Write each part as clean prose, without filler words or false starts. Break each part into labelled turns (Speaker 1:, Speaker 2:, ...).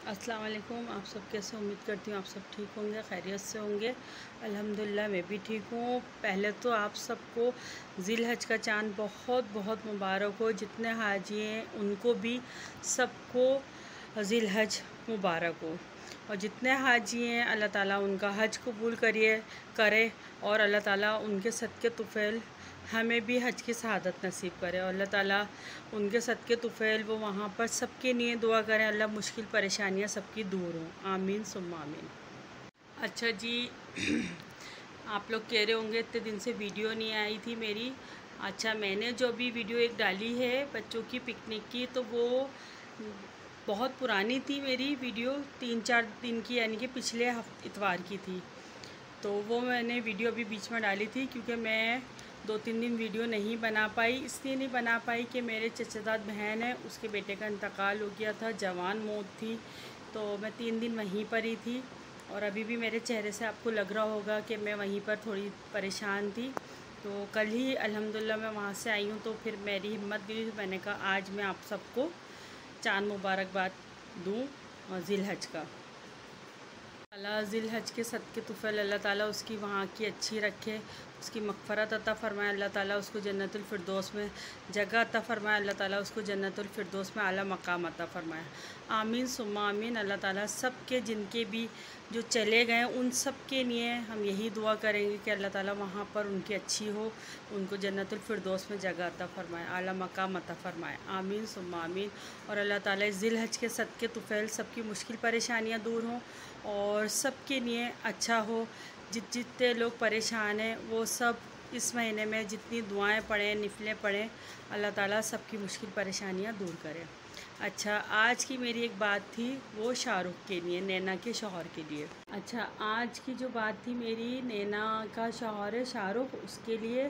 Speaker 1: अस्सलाम वालेकुम। आप सब कैसे? उम्मीद करती हूँ आप सब ठीक होंगे, खैरियत से होंगे। अल्हम्दुलिल्लाह मैं भी ठीक हूँ। पहले तो आप सबको ज़िलहज का चाँद बहुत बहुत मुबारक हो। जितने हाजी हैं उनको भी सबको ज़िलहज मुबारक हो। और जितने हाजी हैं अल्लाह ताला उनका हज कबूल करे और अल्लाह ताला उनके सदक़े तुफ़ैल हमें भी हज की शहादत नसीब करे और अल्लाह ताला उनके सदक़े तुफ़ैल वो वहाँ पर सबके लिए दुआ करें, अल्लाह मुश्किल परेशानियाँ सबकी दूर हों। आमीन सुम्मा आमीन। अच्छा जी, आप लोग कह रहे होंगे इतने दिन से वीडियो नहीं आई थी मेरी। अच्छा, मैंने जो अभी वीडियो एक डाली है बच्चों की पिकनिक की, तो वो बहुत पुरानी थी मेरी वीडियो, 3-4 दिन की, यानी कि पिछले इतवार की थी। तो वो मैंने वीडियो अभी बीच में डाली थी क्योंकि मैं 2-3 दिन वीडियो नहीं बना पाई। इसलिए नहीं बना पाई कि मेरे चचेदाद बहन है, उसके बेटे का इंतकाल हो गया था, जवान मौत थी, तो मैं 3 दिन वहीं पर ही थी। और अभी भी मेरे चेहरे से आपको लग रहा होगा कि मैं वहीं पर थोड़ी परेशान थी। तो कल ही अल्हम्दुलिल्लाह मैं वहाँ से आई हूँ, तो फिर मेरी हिम्मत हुई, मैंने कहा आज मैं आप सबको चाँद मुबारकबाद दूँ ज़िलहज का। अल्लाह ज़िलहज के सदक़े तुफ़ैल अल्लाह ताला उसकी वहाँ की अच्छी रखे, उसकी मग़फ़रत अता फ़रमाए, अल्लाह ताला उसको जन्नतुल फ़िरदौस में जगह अता फ़रमाए, अल्लाह ताला उसको जन्नतुल फ़िरदौस में आला मकाम अता फ़रमाए। आमीन सुम्मा आमीन। अल्लाह ताला सब के जिनके भी जो चले गए उन सब के लिए हम यही दुआ करेंगे कि अल्लाह ताला वहाँ पर उनकी अच्छी हो, उनको जन्नतुल फ़िरदौस में जगह अता फ़रमाए, आला मकाम अता फ़रमाए। आमीन सुम्मा आमीन। और अल्लाह ताला ज़िलहज के सदक़े तुफ़ैल सबकी मुश्किल परेशानियाँ दूर हों और सबके लिए अच्छा हो। जितने लोग परेशान हैं वो सब इस महीने में जितनी दुआएं पढ़ें, निफलें पढ़ें, अल्लाह ताला सबकी मुश्किल परेशानियां दूर करे। अच्छा, आज की मेरी एक बात थी वो शाहरुख के लिए, नैना के शौहर के लिए। अच्छा, आज की जो बात थी मेरी, नैना का शौहर है शाहरुख, उसके लिए।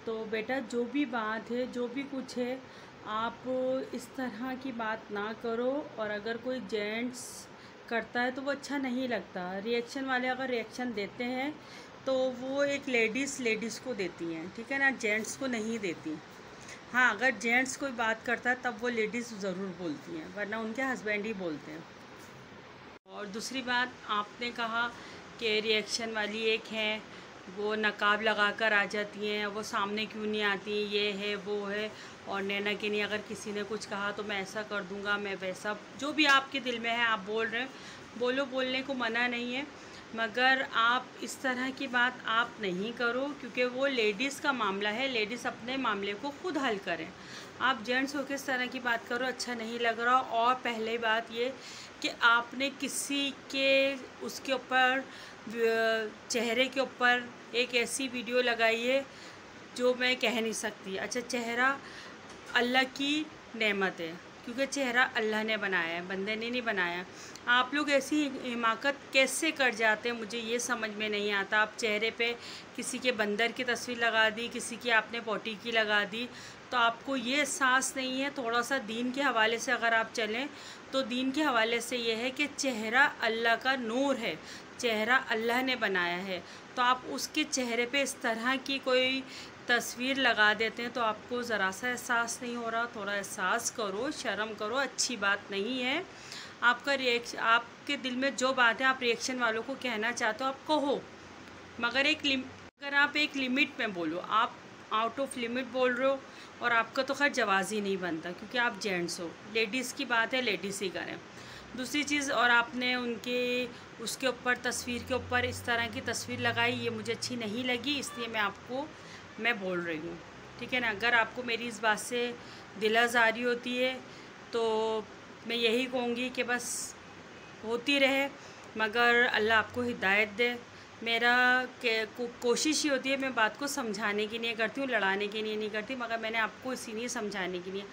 Speaker 1: तो बेटा जो भी बात है, जो भी कुछ है, आप इस तरह की बात ना करो। और अगर कोई जेंट्स करता है तो वो अच्छा नहीं लगता। रिएक्शन वाले अगर रिएक्शन देते हैं तो वो एक लेडीज़ को देती हैं, ठीक है ना, जेंट्स को नहीं देती। हाँ, अगर जेंट्स कोई बात करता है तब वो लेडीज़ ज़रूर बोलती हैं, वरना उनके हस्बैंड ही बोलते हैं। और दूसरी बात, आपने कहा कि रिएक्शन वाली एक हैं, वो नकाब लगा कर आ जाती हैं, वो सामने क्यों नहीं आती, ये है वो है। और नैना के लिए अगर किसी ने कुछ कहा तो मैं ऐसा कर दूंगा, मैं वैसा, जो भी आपके दिल में है आप बोल रहे हैं, बोलो, बोलने को मना नहीं है, मगर आप इस तरह की बात आप नहीं करो, क्योंकि वो लेडीज़ का मामला है, लेडीज़ अपने मामले को खुद हल करें। आप जेंट्स होकर इस तरह की बात करो, अच्छा नहीं लग रहा। और पहले बात ये कि आपने किसी के उसके ऊपर चेहरे के ऊपर एक ऐसी वीडियो लगाई है जो मैं कह नहीं सकती। अच्छा, चेहरा अल्लाह की नेमत है, क्योंकि चेहरा अल्लाह ने बनाया है, बंदे ने नहीं बनाया। आप लोग ऐसी हिमाकत कैसे कर जाते हैं, मुझे ये समझ में नहीं आता। आप चेहरे पे किसी के बंदर की तस्वीर लगा दी, किसी की आपने पोटी की लगा दी, तो आपको ये एहसास नहीं है। थोड़ा सा दीन के हवाले से अगर आप चलें तो दीन के हवाले से ये है कि चेहरा अल्लाह का नूर है, चेहरा अल्लाह ने बनाया है। तो आप उसके चेहरे पे इस तरह की कोई तस्वीर लगा देते हैं तो आपको ज़रा सा एहसास नहीं हो रहा। थोड़ा एहसास करो, शर्म करो, अच्छी बात नहीं है। आपका रिएक्शन, आपके दिल में जो बात है आप रिएक्शन वालों को कहना चाहते हो आप कहो, मगर अगर आप एक लिमिट में बोलो। आप आउट ऑफ लिमिट बोल रहे हो और आपका तो खैर जवाज़ ही नहीं बनता, क्योंकि आप जेंट्स हो। लेडीज़ की बात है, लेडीज़ ही करें। दूसरी चीज़, और आपने उनके उसके ऊपर तस्वीर के ऊपर इस तरह की तस्वीर लगाई, ये मुझे अच्छी नहीं लगी, इसलिए मैं बोल रही हूँ, ठीक है ना। अगर आपको मेरी इस बात से दिल आज़ारी होती है तो मैं यही कहूँगी कि बस होती रहे, मगर अल्लाह आपको हिदायत दे। मेरा कोशिश ही होती है, मैं बात को समझाने की नहीं करती हूँ, लड़ाने के लिए नहीं करती, मगर मैंने आपको इसीलिए समझाने के लिए।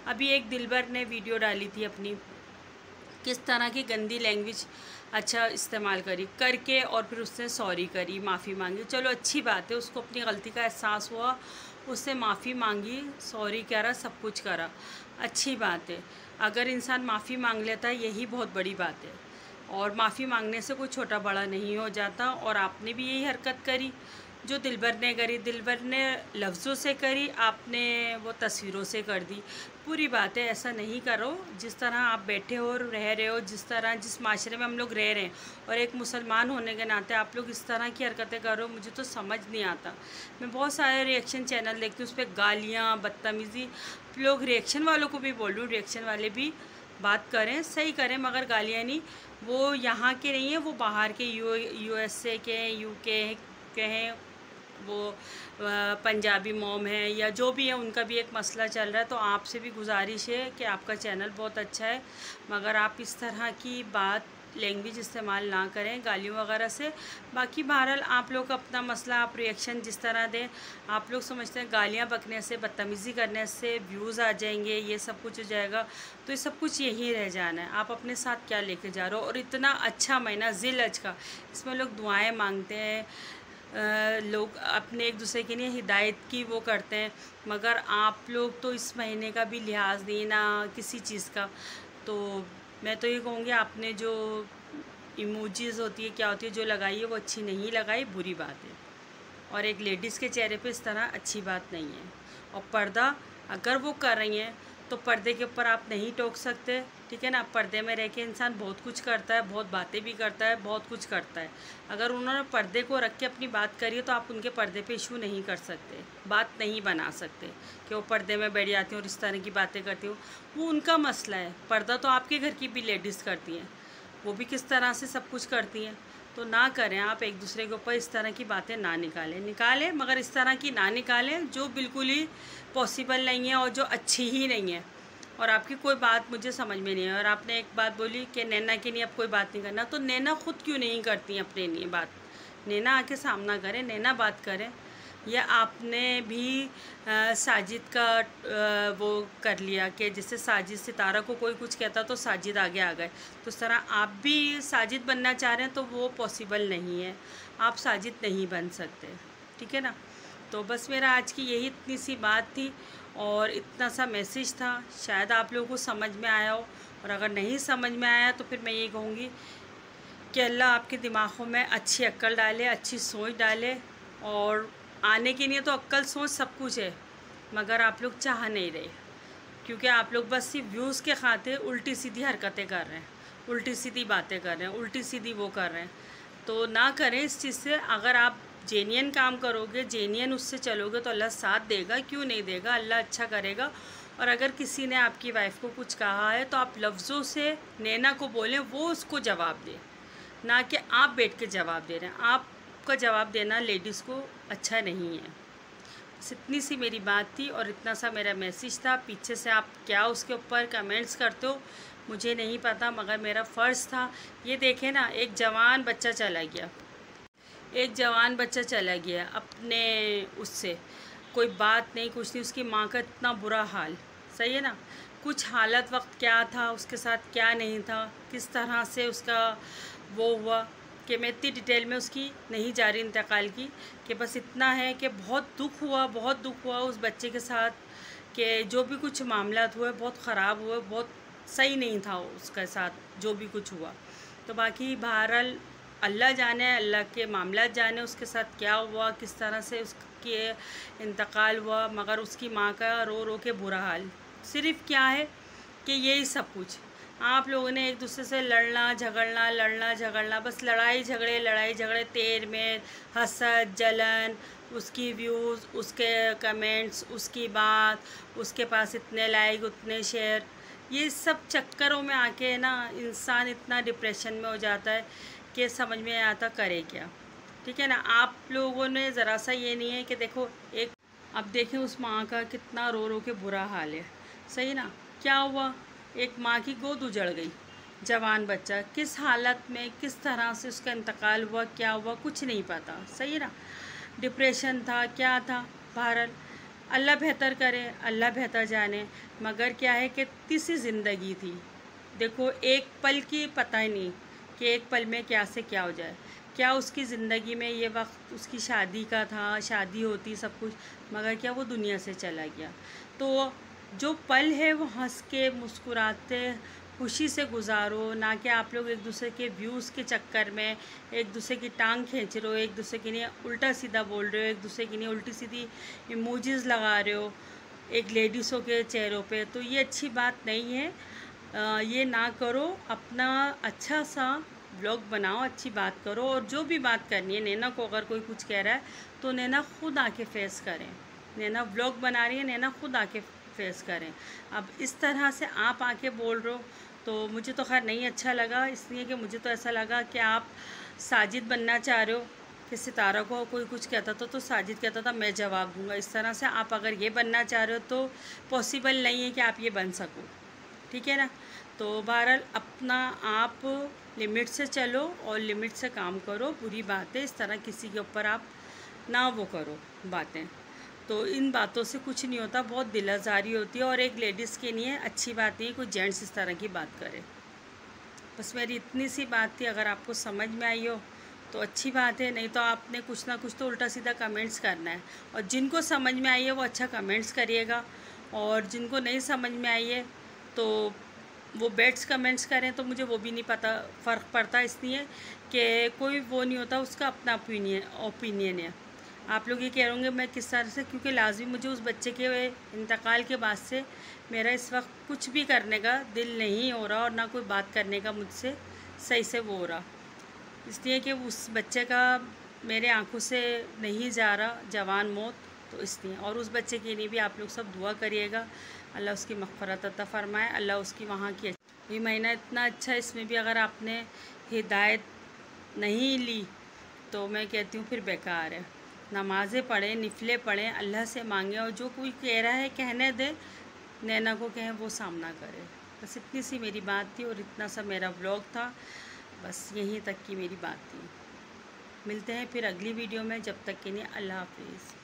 Speaker 1: अभी एक दिलबर ने वीडियो डाली थी अपनी, किस तरह की गंदी लैंग्वेज अच्छा इस्तेमाल करके और फिर उसने सॉरी करी, माफ़ी मांगी। चलो अच्छी बात है, उसको अपनी गलती का एहसास हुआ, उसने माफ़ी मांगी, सॉरी करा, सब कुछ करा, अच्छी बात है। अगर इंसान माफ़ी मांग लेता है यही बहुत बड़ी बात है, और माफ़ी मांगने से कोई छोटा बड़ा नहीं हो जाता। और आपने भी यही हरकत करी जो दिलबर ने करी। दिलबर ने लफ्ज़ों से करी, आपने वो तस्वीरों से कर दी। बुरी बात है, ऐसा नहीं करो। जिस तरह आप बैठे हो रह रहे हो, जिस तरह जिस माशरे में हम लोग रह रहे हैं, और एक मुसलमान होने के नाते आप लोग इस तरह की हरकतें कर रहे हो, मुझे तो समझ नहीं आता। मैं बहुत सारे रिएक्शन चैनल देखती हूँ, उस पर गालियाँ, बदतमीज़ी। लोग रिएक्शन वालों को भी बोल रही हूँ, रिएक्शन वाले भी बात करें, सही करें, मगर गालियाँ नहीं। वो यहाँ के नहीं है, वो बाहर के USA के हैं, UK के हैं, वो पंजाबी मॉम है या जो भी है, उनका भी एक मसला चल रहा है। तो आपसे भी गुजारिश है कि आपका चैनल बहुत अच्छा है, मगर आप इस तरह की बात लैंग्वेज इस्तेमाल ना करें गालियों वगैरह से। बाकी बहरहाल आप लोग अपना मसला, आप रिएक्शन जिस तरह दें। आप लोग समझते हैं गालियाँ बकने से, बदतमीज़ी करने से व्यूज़ आ जाएंगे, ये सब कुछ हो जाएगा, तो ये सब कुछ यहीं रह जाना है। आप अपने साथ क्या लेके जा रहे हो? और इतना अच्छा महीना ज़िल हज का, इसमें लोग दुआएँ मांगते हैं, लोग अपने एक दूसरे के लिए हिदायत की वो करते हैं, मगर आप लोग तो इस महीने का भी लिहाज नहीं ना किसी चीज़ का। तो मैं तो ये कहूँगी, आपने जो इमोजीज़ होती है, क्या होती है, जो लगाई है वो अच्छी नहीं लगाई, बुरी बात है। और एक लेडीज़ के चेहरे पे इस तरह अच्छी बात नहीं है। और पर्दा अगर वो कर रही हैं तो पर्दे के ऊपर आप नहीं टोक सकते, ठीक है ना। पर्दे में रह के इंसान बहुत कुछ करता है, बहुत बातें भी करता है, बहुत कुछ करता है। अगर उन्होंने पर्दे को रख के अपनी बात करी है तो आप उनके पर्दे पे इशू नहीं कर सकते, बात नहीं बना सकते कि वो पर्दे में बैठ जाती हूँ और इस तरह की बातें करती हूँ। वो उनका मसला है। पर्दा तो आपके घर की भी लेडीज़ करती हैं, वो भी किस तरह से सब कुछ करती हैं। तो ना करें, आप एक दूसरे के ऊपर इस तरह की बातें ना निकालें, मगर इस तरह की ना निकालें जो बिल्कुल ही पॉसिबल नहीं है और जो अच्छी ही नहीं है। और आपकी कोई बात मुझे समझ में नहीं है। और आपने एक बात बोली कि नैना के लिए अब कोई बात नहीं करना, तो नैना खुद क्यों नहीं करती अपने लिए बात? नैना आके सामना करें, नैना बात करें। या आपने भी साजिद का वो कर लिया कि जैसे साजिद सितारा को कोई कुछ कहता तो साजिद आगे आ गए, तो इस तरह आप भी साजिद बनना चाह रहे हैं, तो वो पॉसिबल नहीं है। आप साजिद नहीं बन सकते, ठीक है ना। तो बस मेरा आज की यही इतनी सी बात थी और इतना सा मैसेज था। शायद आप लोगों को समझ में आया हो, और अगर नहीं समझ में आया तो फिर मैं ये कहूँगी कि अल्लाह आपके दिमागों में अच्छी अक्ल डाले, अच्छी सोच डाले। और आने के लिए तो अक्ल सोच सब कुछ है, मगर आप लोग चाह नहीं रहे, क्योंकि आप लोग बस सिर्फ व्यूज़ के खातिर उल्टी सीधी हरकतें कर रहे हैं, उल्टी सीधी बातें कर रहे हैं, उल्टी सीधी वो कर रहे हैं। तो ना करें इस चीज़ से। अगर आप जेन्युइन काम करोगे, जेन्युइन उससे चलोगे, तो अल्लाह साथ देगा, क्यों नहीं देगा, अल्लाह अच्छा करेगा। और अगर किसी ने आपकी वाइफ को कुछ कहा है तो आप लफ्ज़ों से नैना को बोलें, वो उसको जवाब दे, ना कि आप बैठ के जवाब दे रहे हैं। आपका जवाब देना लेडीज़ को अच्छा नहीं है। बस इतनी सी मेरी बात थी और इतना सा मेरा मैसेज था। पीछे से आप क्या उसके ऊपर कमेंट्स करते हो मुझे नहीं पता, मगर मेरा फ़र्ज़ था। ये देखें ना, एक जवान बच्चा चला गया, एक जवान बच्चा चला गया अपने उससे, कोई बात नहीं, कुछ नहीं, उसकी माँ का इतना बुरा हाल, सही है ना। कुछ हालत वक्त क्या था उसके साथ, क्या नहीं था, किस तरह से उसका वो हुआ, कि मैं इतनी डिटेल में उसकी नहीं जा रही इंतकाल की, कि बस इतना है कि बहुत दुख हुआ, बहुत दुख हुआ उस बच्चे के साथ, कि जो भी कुछ मामला हुए बहुत ख़राब हुए, बहुत सही नहीं था उसके साथ जो भी कुछ हुआ। तो बाकी बहरहाल अल्लाह जाने, अल्लाह के मामला जाने उसके साथ क्या हुआ, किस तरह से उसके इंतकाल हुआ, मगर उसकी माँ का रो रो के बुरा हाल। सिर्फ़ क्या है कि यही सब कुछ आप लोगों ने एक दूसरे से लड़ना झगड़ना, बस लड़ाई झगड़े, तेर में हसद, जलन, उसकी व्यूज़, उसके कमेंट्स, उसकी बात, उसके पास इतने लाइक, उतने शेयर, ये सब चक्करों में आके ना इंसान इतना डिप्रेशन में हो जाता है कि समझ में नहीं आता करे क्या, ठीक है ना। आप लोगों ने ज़रा सा ये नहीं है कि देखो, एक अब देखें उस माँ का कितना रो रो के बुरा हाल है, सही ना। क्या हुआ, एक माँ की गोद उजड़ गई, जवान बच्चा, किस हालत में, किस तरह से उसका इंतकाल हुआ, क्या हुआ, कुछ नहीं पता, सही ना। डिप्रेशन था, क्या था, बहरहाल अल्लाह बेहतर करे, अल्लाह बेहतर जाने। मगर क्या है कि तीसरी ज़िंदगी थी, देखो एक पल की पता ही नहीं कि एक पल में क्या से क्या हो जाए। क्या उसकी ज़िंदगी में ये वक्त उसकी शादी का था, शादी होती सब कुछ, मगर क्या वो दुनिया से चला गया। तो जो पल है वो हंस के मुस्कुराते खुशी से गुजारो, ना कि आप लोग एक दूसरे के व्यूज़ के चक्कर में एक दूसरे की टांग खींच रहे हो, एक दूसरे के लिए उल्टा सीधा बोल रहे हो, एक दूसरे के लिए उल्टी सीधी इमोजीज़ लगा रहे हो। एक लेडीज़ों के चेहरों पे, तो ये अच्छी बात नहीं है। ये ना करो, अपना अच्छा सा व्लॉग बनाओ, अच्छी बात करो, और जो भी बात करनी है, नैना को अगर कोई कुछ कह रहा है तो नैना खुद आके फेस करें। नैना व्लॉग बना रही है, नैना खुद आके फेस करें। अब इस तरह से आप आके बोल रहे हो तो मुझे तो खैर नहीं अच्छा लगा, इसलिए कि मुझे तो ऐसा लगा कि आप साजिद बनना चाह रहे हो कि सितारा को कोई कुछ कहता था तो साजिद कहता था मैं जवाब दूंगा। इस तरह से आप अगर ये बनना चाह रहे हो तो पॉसिबल नहीं है कि आप ये बन सको, ठीक है ना। तो बहरहाल अपना आप लिमिट से चलो और लिमिट से काम करो। बुरी बात है, इस तरह किसी के ऊपर आप ना वो करो बातें। तो इन बातों से कुछ नहीं होता, बहुत दिल आज़ारी होती है, और एक लेडीज़ के लिए अच्छी बात नहीं है कोई जेंट्स इस तरह की बात करे। बस मेरी इतनी सी बात थी, अगर आपको समझ में आई हो तो अच्छी बात है, नहीं तो आपने कुछ ना कुछ तो उल्टा सीधा कमेंट्स करना है। और जिनको समझ में आई है वो अच्छा कमेंट्स करिएगा, और जिनको नहीं समझ में आई है तो वो बैड्स कमेंट्स करें, तो मुझे वो भी नहीं पता फ़र्क पड़ता, इसलिए कि कोई वो नहीं होता, उसका अपना ओपिनियन है। आप लोग ये कह रहे होंगे मैं किस तरह से, क्योंकि लाजमी मुझे उस बच्चे के इंतकाल के बाद से मेरा इस वक्त कुछ भी करने का दिल नहीं हो रहा, और ना कोई बात करने का मुझसे सही से वो हो रहा, इसलिए कि उस बच्चे का मेरे आंखों से नहीं जा रहा जवान मौत, तो इसलिए। और उस बच्चे के लिए भी आप लोग सब दुआ करिएगा, अल्लाह उसकी मग़फ़िरत अता फ़रमाए, अल्लाह उसकी वहाँ की। ये महीना इतना अच्छा, इसमें भी अगर आपने हिदायत नहीं ली तो मैं कहती हूँ फिर बेकार है। नमाज़ें पढ़ें, निफले पढ़ें, अल्लाह से मांगें, और जो कोई कह रहा है कहने दे, नैना को कहें वो सामना करे। बस इतनी सी मेरी बात थी, और इतना सा मेरा व्लॉग था, बस यहीं तक की मेरी बात थी। मिलते हैं फिर अगली वीडियो में, जब तक के लिए अल्लाह हाफिज़।